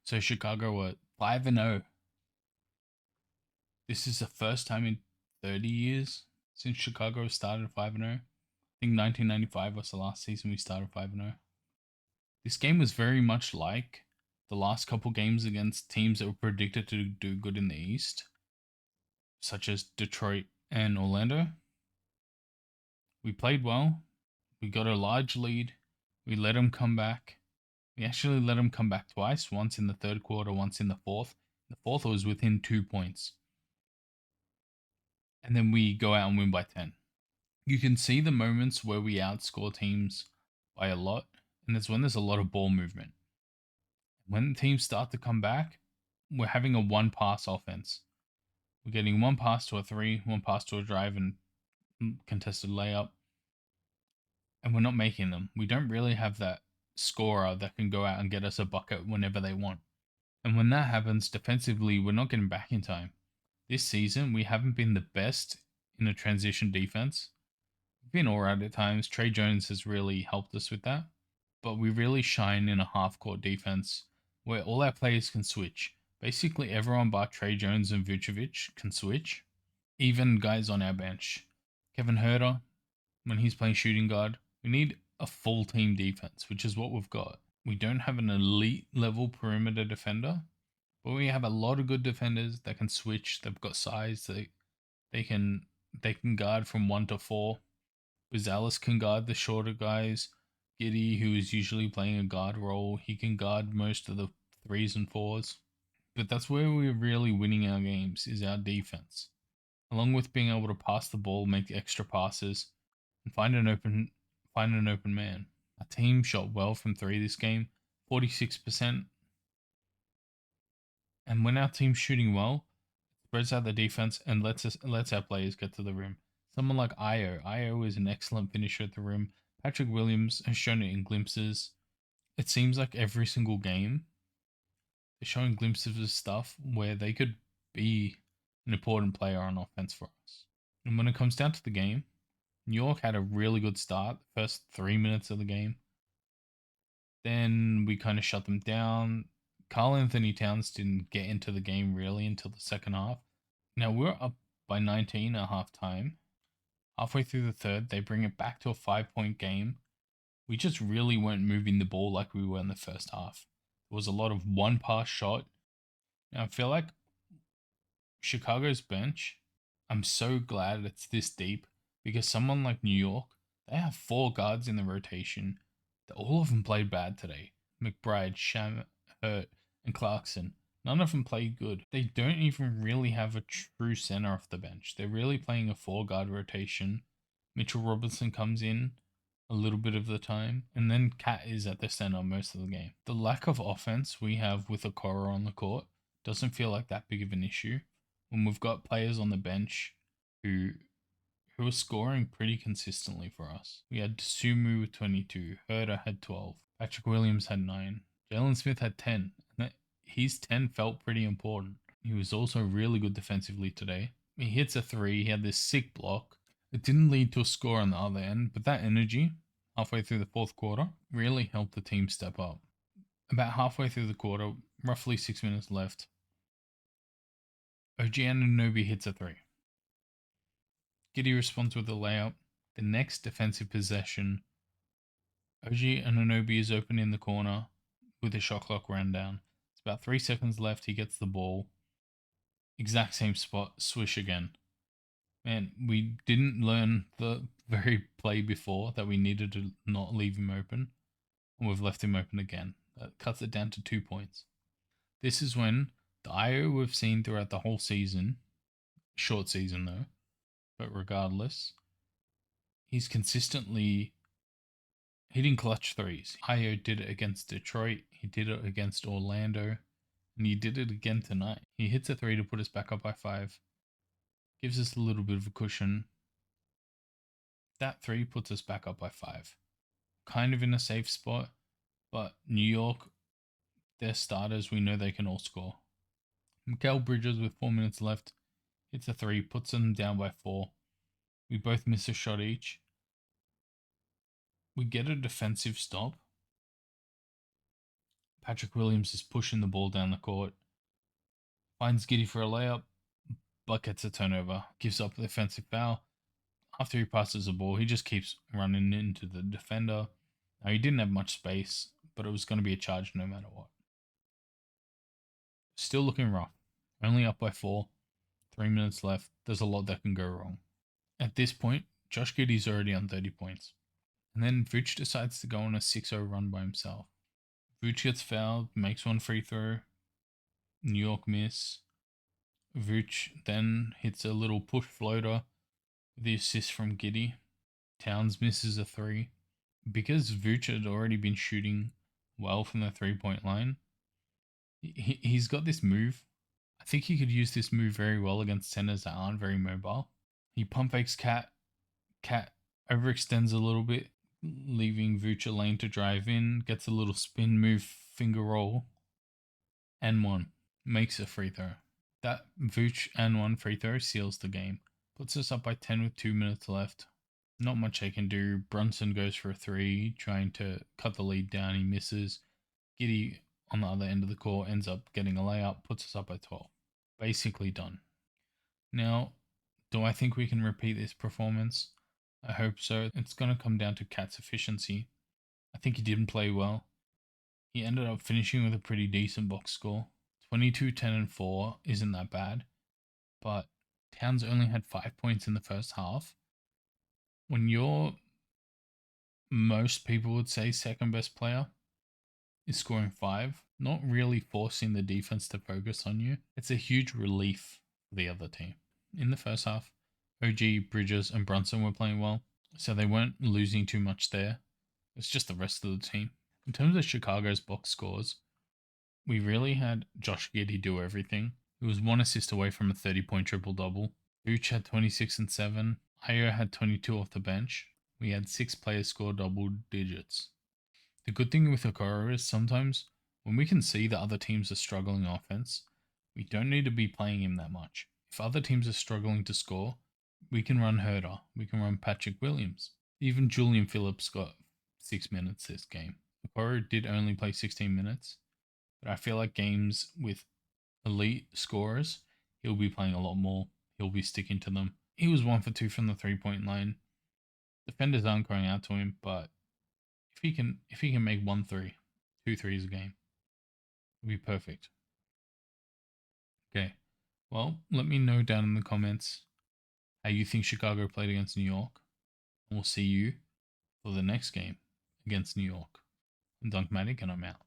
So Chicago were 5-0. This is the first time in 30 years since Chicago started 5-0. I think 1995 was the last season we started 5-0. This game was very much like the last couple games against teams that were predicted to do good in the East, such as Detroit and Orlando. We played well. We got a large lead. We let them come back. We actually let them come back twice, once in the third quarter, once in the fourth. The fourth was within 2 points. And then we go out and win by 10. You can see the moments where we outscore teams by a lot, and it's when there's a lot of ball movement. When teams start to come back, we're having a one pass offense. We're getting one pass to a three, one pass to a drive, and contested layup, and we're not making them. We don't really have that scorer that can go out and get us a bucket whenever they want. And when that happens, defensively, we're not getting back in time. This season, we haven't been the best in a transition defense. We've been alright at times. Trey Jones has really helped us with that. But we really shine in a half court defense where all our players can switch. Basically, everyone but Trey Jones and Vucevic can switch. Even guys on our bench. Kevin Herter, when he's playing shooting guard, we need a full team defense, which is what we've got. We don't have an elite level perimeter defender, but we have a lot of good defenders that can switch. They've got size. They can guard from 1 to 4. Gonzalez can guard the shorter guys. Giddy, who is usually playing a guard role, he can guard most of the threes and fours. But that's where we're really winning our games, is our defense. Along with being able to pass the ball, make extra passes, and find an open man. Our team shot well from three this game, 46%. And when our team's shooting well, it spreads out the defense and lets our players get to the rim. Someone like Io is an excellent finisher at the rim. Patrick Williams has shown it in glimpses. It seems like every single game they're showing glimpses of stuff where they could be an important player on offense for us. And when it comes down to the game, New York had a really good start, the first 3 minutes of the game. Then we kind of shut them down. Karl Anthony Towns didn't get into the game really until the second half. Now we're up by 19 at halftime. Halfway through the third, they bring it back to a 5 point game. We just really weren't moving the ball like we were in the first half. There was a lot of one pass shot. Now I feel like Chicago's bench, I'm so glad it's this deep because someone like New York, they have 4 guards in the rotation. All of them played bad today. McBride, Sham, Hurt, and Clarkson. None of them played good. They don't even really have a true center off the bench. They're really playing a 4 guard rotation. Mitchell Robinson comes in a little bit of the time, and then Cat is at the center most of the game. The lack of offense we have with Okoro on the court doesn't feel like that big of an issue when we've got players on the bench who are scoring pretty consistently for us. We had Sumu with 22, Herder had 12, Patrick Williams had 9, Jalen Smith had 10. His 10 felt pretty important. He was also really good defensively today. He hits a 3, he had this sick block. It didn't lead to a score on the other end, but that energy, halfway through the fourth quarter, really helped the team step up. About halfway through the quarter, roughly 6 minutes left, OG Anunoby hits a 3. Giddy responds with a layup. The next defensive possession, OG Anunoby is open in the corner with a shot clock ran down. It's about 3 seconds left. He gets the ball. Exact same spot. Swish again. Man, we didn't learn the very play before that we needed to not leave him open. And we've left him open again. That cuts it down to 2 points. This is when the IO we've seen throughout the whole season, short season though, but regardless, he's consistently hitting clutch threes. IO did it against Detroit, he did it against Orlando, and he did it again tonight. He hits a 3 to put us back up by 5. Gives us a little bit of a cushion. That 3 puts us back up by 5. Kind of in a safe spot, but New York, their starters, we know they can all score. Mikal Bridges with 4 minutes left hits a 3, puts them down by 4. We both miss a shot each. We get a defensive stop. Patrick Williams is pushing the ball down the court, finds Giddy for a layup, but gets a turnover, gives up the offensive foul. After he passes the ball, he just keeps running into the defender. Now, he didn't have much space, but it was going to be a charge no matter what. Still looking rough. Only up by 4. 3 minutes left. There's a lot that can go wrong. At this point, Josh Giddey's already on 30 points. And then Vooch decides to go on a 6-0 run by himself. Vooch gets fouled, makes one free throw. New York miss. Vooch then hits a little push floater with the assist from Giddey. Towns misses a 3. Because Vooch had already been shooting well from the 3-point line, he's got this move. I think he could use this move very well against centers that aren't very mobile. He pump fakes Cat. Cat overextends a little bit, leaving Vooch a lane to drive in, gets a little spin move, finger roll, and one. Makes a free throw. That Vooch and one free throw seals the game. Puts us up by 10 with 2 minutes left. Not much they can do. Brunson goes for a 3, trying to cut the lead down. He misses. Giddey on the other end of the court ends up getting a layup, puts us up by 12. Basically done. Now, do I think we can repeat this performance? I hope so. It's going to come down to Cat's efficiency. I think he didn't play well. He ended up finishing with a pretty decent box score. 22, 10, and 4 isn't that bad, but Towns only had 5 points in the first half. When you're, most people would say, second best player is scoring 5, not really forcing the defense to focus on you, it's a huge relief for the other team. In the first half, OG, Bridges, and Brunson were playing well, so they weren't losing too much there. It's just the rest of the team. In terms of Chicago's box scores, we really had Josh Giddey do everything. He was 1 assist away from a 30-point triple-double. Vooch had 26 and 7. Ayo had 22 off the bench. We had 6 players score double digits. The good thing with Okoro is sometimes when we can see that other teams are struggling offense, we don't need to be playing him that much. If other teams are struggling to score, we can run Herder. We can run Patrick Williams. Even Julian Phillips got 6 minutes this game. Okoro did only play 16 minutes, but I feel like games with elite scorers, he'll be playing a lot more. He'll be sticking to them. He was 1 for 2 from the 3-point line. Defenders aren't going out to him, but if he can make 2 threes a game, it'll be perfect. Okay. Well, let me know down in the comments how you think Chicago played against New York. And we'll see you for the next game against New York. I'm Dunkmatic and I'm out.